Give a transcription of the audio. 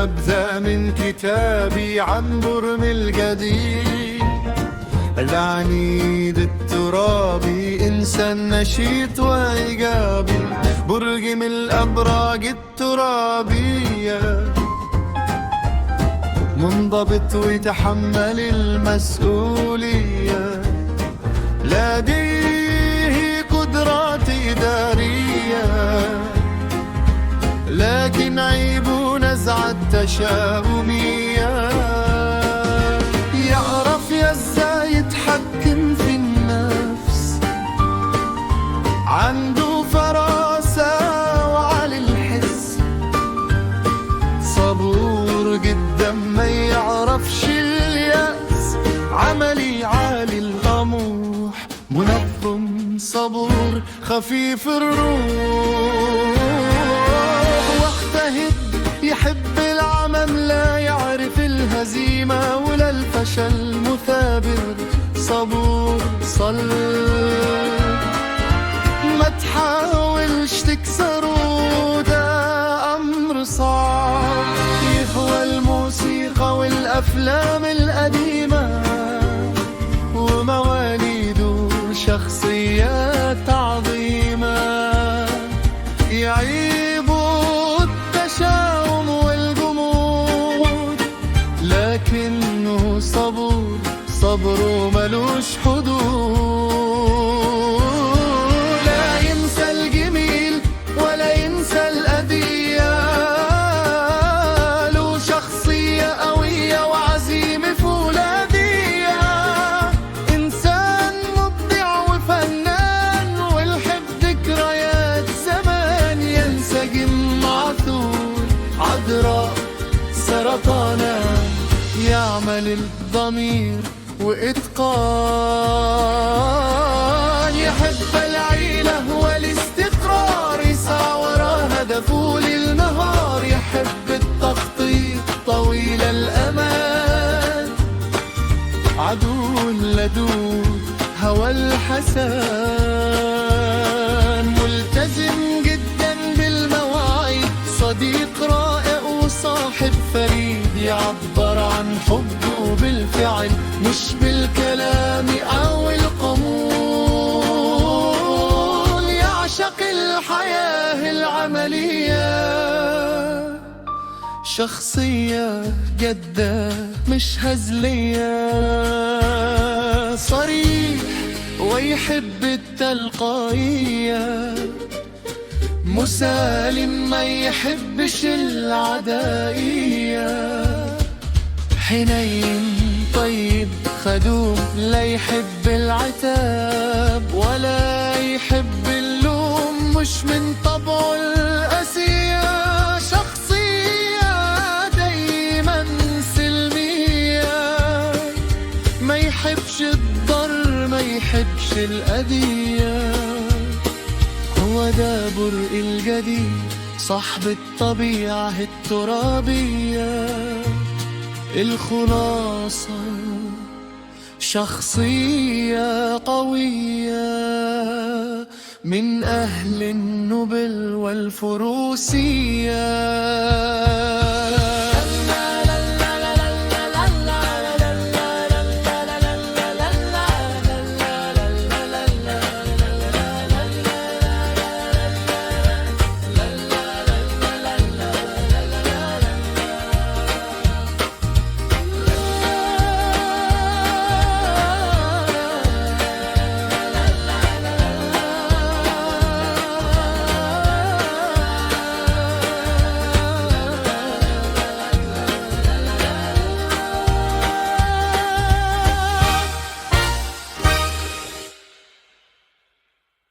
ولأبدأ من كتابي عن برم القديم العنيد الترابي، إنسان نشيط وإيجابي، برج من الأبراج الترابية، منضبط ويتحمل المسؤولية، لديه قدرات إدارية، لكن عيبه نزعة تشاؤمية، يعرف ازاي يتحكم في النفس، عنده فراسة وعلي الحس، صبور جدا ما يعرفش اليأس، عملي عالي الطموح، منظم صبور خفيف الروح، واجتهد يحب العمل لا يعرف الهزيمة ولا الفشل، مثابر صبور صلب، ما تحاولش تكسره ده أمر صعب، يهوى الموسيقى والأفلام القديمة، ومواليده شخصيات عظيمة، يعيبوا التشاؤم والجمود، لكنه صبور، صبره ملوش حدود، لا ينسى الجميل ولا ينسى الأذية، له شخصية قوية وعزيمة فولاذية، إنسان مبدع وفنان والحب ذكريات زمان، ينسجم عثور عذراء سرطانة، يعمل الضمير وإتقان، يحب العيلة والاستقرار، يسعى ورا هدفه للنهار، يحب التخطيط طويل الأمان، عدو لدود هوى الحسن، ملتزم جدا بالمواعيد، صديق رائع وصاحب فريد، يعبر عن حبه بالفعل مش بالكلام أو القمول، يعشق الحياة العملية، شخصية جادة مش هزلية، صريح ويحب التلقائية، مسالم ما يحبش العدائية، حنين طيب خدوم لا يحب العتاب ولا يحب اللوم، مش من طبعه القاسية، شخصية دايما سلمية، ما يحبش الضر ما يحبش الأذية، هو ده برق الجديد صاحب الطبيعة الترابية، الخلاصة شخصية قوية من أهل النبل والفروسية.